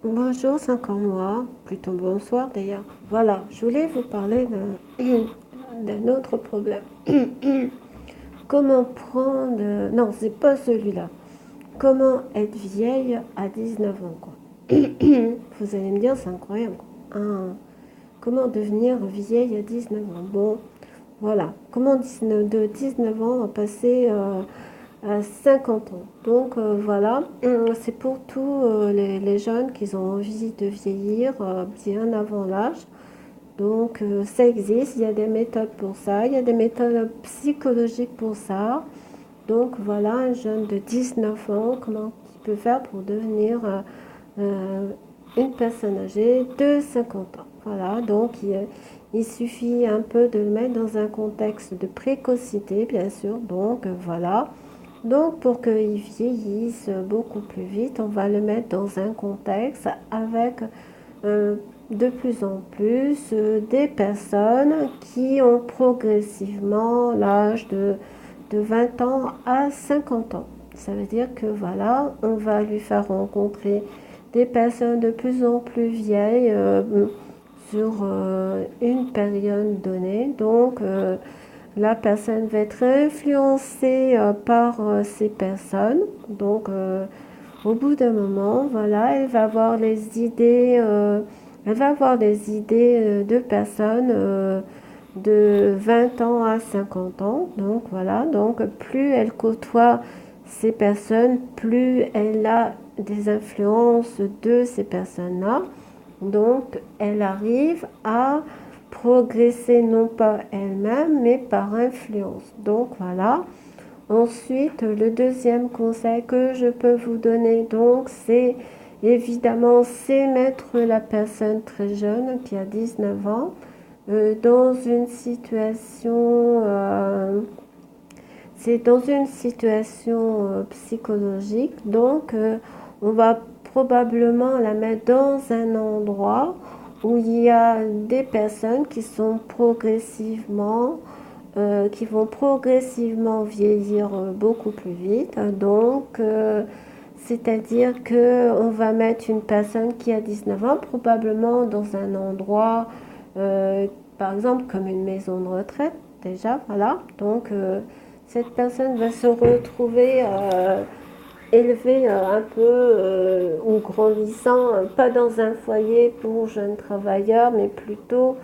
Bonjour, c'est encore moi, plutôt bonsoir d'ailleurs. Voilà, je voulais vous parler d'un autre problème. Comment prendre... Non, c'est pas celui-là. Comment être vieille à 19 ans, quoi. Vous allez me dire, c'est incroyable, quoi. Comment devenir vieille à 19 ans? Bon, voilà. Comment de 19 ans passer à 50 ans. Donc voilà, c'est pour tous les jeunes qui ont envie de vieillir bien avant l'âge. Donc ça existe, il y a des méthodes pour ça, il y a des méthodes psychologiques pour ça. Donc voilà, un jeune de 19 ans, comment il peut faire pour devenir euh, une personne âgée de 50 ans. Voilà, donc il suffit un peu de le mettre dans un contexte de précocité, bien sûr. Donc voilà. Donc pour qu'il vieillisse beaucoup plus vite, on va le mettre dans un contexte avec euh, de plus en plus des personnes qui ont progressivement l'âge de 20 ans à 50 ans. Ça veut dire que voilà, on va lui faire rencontrer des personnes de plus en plus vieilles sur une période donnée. Donc la personne va être influencée par ces personnes. Donc au bout d'un moment, voilà, elle va avoir les idées de personnes de 20 ans à 50 ans. Donc voilà, donc plus elle côtoie ces personnes, plus elle a des influences de ces personnes-là. Donc elle arrive à progresser non pas elle-même, mais par influence. Donc voilà. Ensuite, le deuxième conseil que je peux vous donner, donc, c'est évidemment, c'est mettre la personne très jeune qui a 19 ans dans une situation, c'est dans une situation psychologique. Donc, on va probablement la mettre dans un endroit où il y a des personnes qui vont progressivement vieillir beaucoup plus vite. Donc, c'est-à-dire que on va mettre une personne qui a 19 ans probablement dans un endroit, euh, par exemple comme une maison de retraite déjà, voilà. Donc, cette personne va se retrouver élevée un peu ou grandissant, pas dans un foyer pour jeunes travailleurs, mais plutôt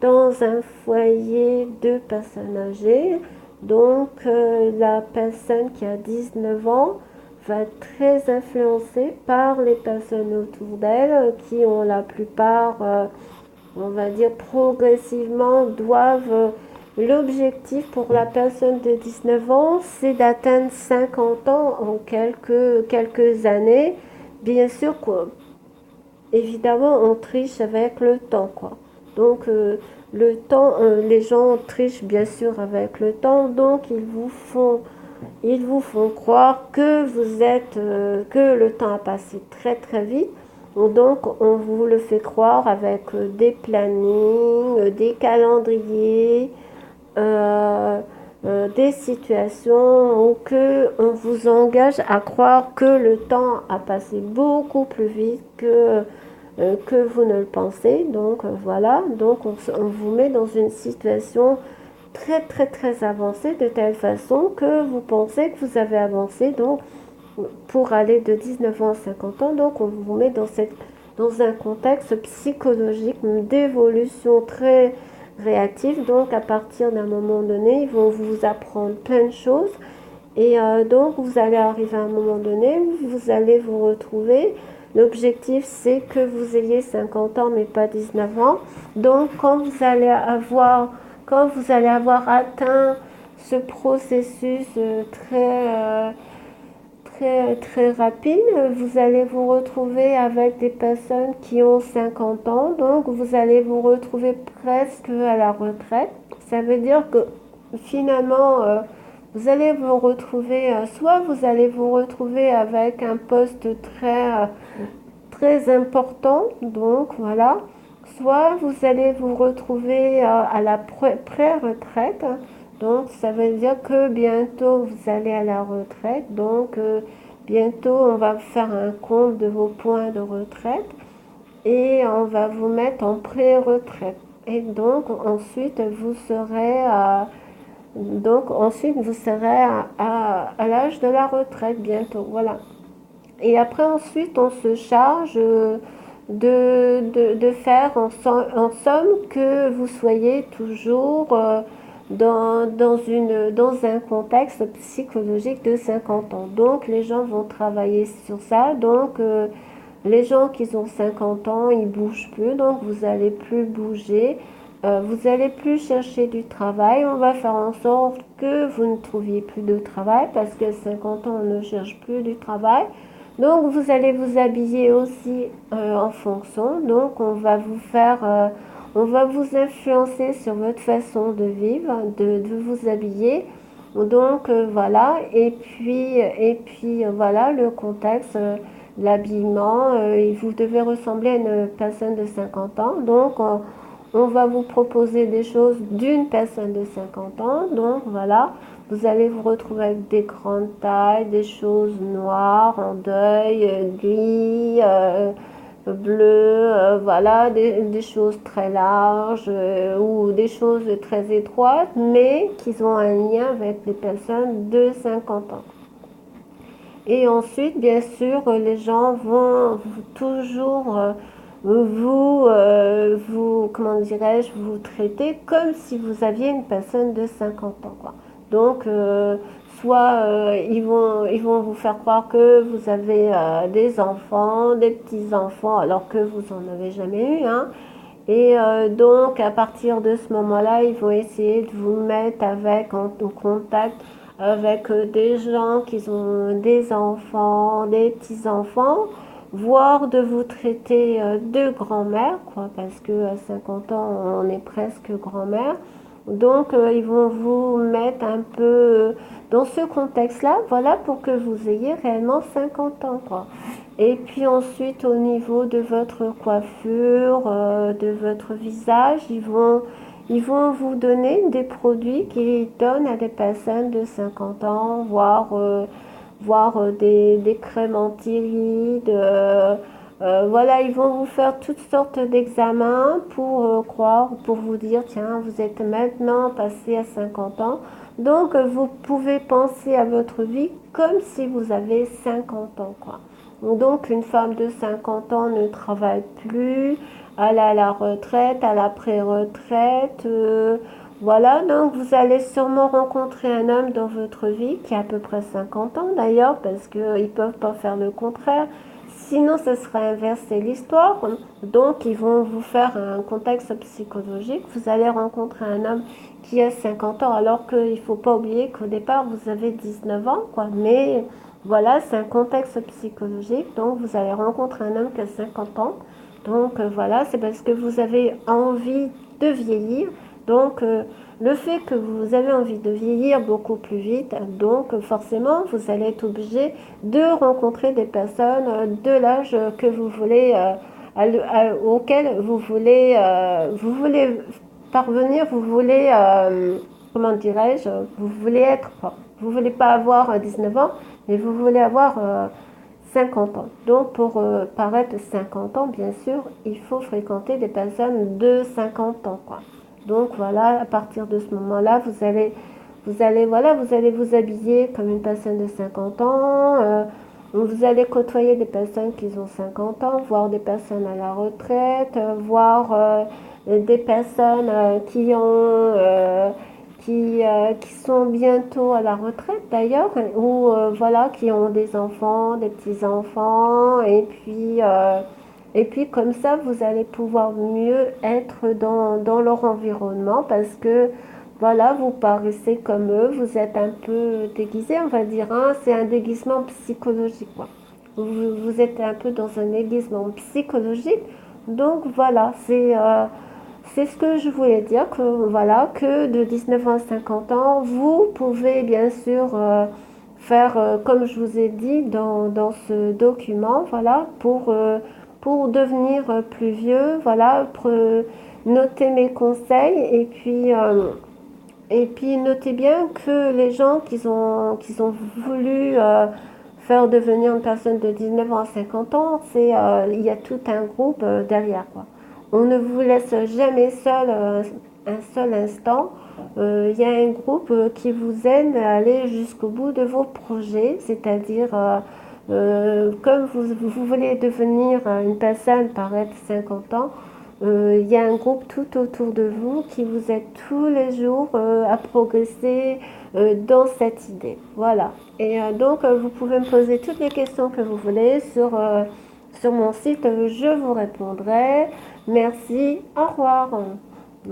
dans un foyer de personnes âgées. Donc la personne qui a 19 ans va être très influencée par les personnes autour d'elle qui ont la plupart, on va dire progressivement, doivent... L'objectif pour la personne de 19 ans, c'est d'atteindre 50 ans en quelques années. Bien sûr, quoi, évidemment, on triche avec le temps, quoi. Donc, le temps, les gens trichent bien sûr avec le temps, donc ils vous font croire que que le temps a passé très très vite. Donc, on vous le fait croire avec des plannings, des calendriers, euh, des situations où on vous engage à croire que le temps a passé beaucoup plus vite que vous ne le pensez. Donc voilà, donc on vous met dans une situation très très très avancée de telle façon que vous pensez que vous avez avancé donc pour aller de 19 ans à 50 ans. Donc on vous met dans un contexte psychologique d'évolution très réactive. Donc à partir d'un moment donné, ils vont vous apprendre plein de choses. Et donc vous allez arriver à un moment donné, vous allez vous retrouver. L'objectif c'est que vous ayez 50 ans mais pas 19 ans. Donc quand vous allez avoir atteint ce processus très rapide, vous allez vous retrouver avec des personnes qui ont 50 ans, donc vous allez vous retrouver presque à la retraite. Ça veut dire que finalement, vous allez vous retrouver, soit vous allez vous retrouver avec un poste très important, donc voilà, soit vous allez vous retrouver à la pré-retraite. Donc ça veut dire que bientôt vous allez à la retraite. Donc bientôt on va faire un compte de vos points de retraite. et on va vous mettre en pré-retraite. Et donc ensuite vous serez à l'âge de la retraite bientôt. Voilà. Et après ensuite on se charge de faire en somme que vous soyez toujours dans un contexte psychologique de 50 ans. Donc les gens vont travailler sur ça. Donc les gens qui ont 50 ans, ils bougent plus, donc vous allez plus bouger. Vous allez plus chercher du travail. On va faire en sorte que vous ne trouviez plus de travail parce que 50 ans, on ne cherche plus du travail. Donc vous allez vous habiller aussi en fonction. Donc on va vous influencer sur votre façon de vivre, de vous habiller. Donc voilà. Et puis voilà le contexte. L'habillement, vous devez ressembler à une personne de 50 ans. Donc, on va vous proposer des choses d'une personne de 50 ans. Donc, voilà, vous allez vous retrouver avec des grandes tailles, des choses noires, en deuil, gris, bleu, voilà, des choses très larges ou des choses très étroites, mais qui ont un lien avec des personnes de 50 ans. Et ensuite, bien sûr, les gens vont toujours comment dirais-je, vous traiter comme si vous aviez une personne de 50 ans, quoi. Donc, soit ils vont vous faire croire que vous avez des enfants, des petits-enfants, alors que vous en avez jamais eu, hein. Et donc, à partir de ce moment-là, ils vont essayer de vous mettre en contact avec des gens qui ont des enfants, des petits-enfants, voire de vous traiter de grand-mère, quoi, parce que à 50 ans, on est presque grand-mère. Donc, ils vont vous mettre un peu dans ce contexte-là, voilà, pour que vous ayez réellement 50 ans, quoi. Et puis ensuite, au niveau de votre coiffure, de votre visage, ils vont vous donner des produits qui donnent à des personnes de 50 ans, voire des crèmes anti-rides. Voilà, ils vont vous faire toutes sortes d'examens pour croire, pour vous dire, tiens, vous êtes maintenant passé à 50 ans. Donc, vous pouvez penser à votre vie comme si vous avez 50 ans, quoi. Donc, une femme de 50 ans ne travaille plus, elle est à la retraite, à la pré-retraite. Voilà, donc vous allez sûrement rencontrer un homme dans votre vie qui a à peu près 50 ans d'ailleurs, parce qu'ils ne peuvent pas faire le contraire. Sinon, ce serait inverser l'histoire. Donc, ils vont vous faire un contexte psychologique. Vous allez rencontrer un homme qui a 50 ans, alors qu'il ne faut pas oublier qu'au départ, vous avez 19 ans, quoi. Mais voilà, c'est un contexte psychologique. Donc, vous allez rencontrer un homme qui a 50 ans. Donc, voilà, c'est parce que vous avez envie de vieillir. Donc, le fait que vous avez envie de vieillir beaucoup plus vite, donc forcément, vous allez être obligé de rencontrer des personnes de l'âge que vous voulez, auquel vous voulez parvenir, comment dirais-je, vous voulez être, vous voulez pas avoir 19 ans, mais vous voulez avoir 50 ans. Donc pour paraître 50 ans, bien sûr, il faut fréquenter des personnes de 50 ans, quoi. Donc voilà, à partir de ce moment-là, vous allez vous habiller comme une personne de 50 ans. Vous allez côtoyer des personnes qui ont 50 ans, voire des personnes à la retraite, voire des personnes qui sont bientôt à la retraite d'ailleurs, ou voilà, qui ont des enfants, des petits-enfants, et puis comme ça, vous allez pouvoir mieux être dans leur environnement parce que voilà, vous paraissez comme eux, vous êtes un peu déguisé, on va dire, hein, c'est un déguisement psychologique, quoi. Vous êtes un peu dans un déguisement psychologique, donc voilà, c'est ce que je voulais dire, que voilà, que de 19 ans à 50 ans, vous pouvez bien sûr faire, comme je vous ai dit dans ce document, voilà, pour devenir plus vieux, voilà, noter mes conseils et puis notez bien que les gens qui ont voulu faire devenir une personne de 19 ans à 50 ans, il y a tout un groupe derrière, quoi. On ne vous laisse jamais seul un seul instant. Il y a un groupe qui vous aide à aller jusqu'au bout de vos projets, c'est-à-dire comme vous voulez devenir une personne par être 50 ans, il y a un groupe tout autour de vous qui vous aide tous les jours à progresser dans cette idée. Voilà. Et donc, vous pouvez me poser toutes les questions que vous voulez sur mon site. Je vous répondrai. Merci. Au revoir.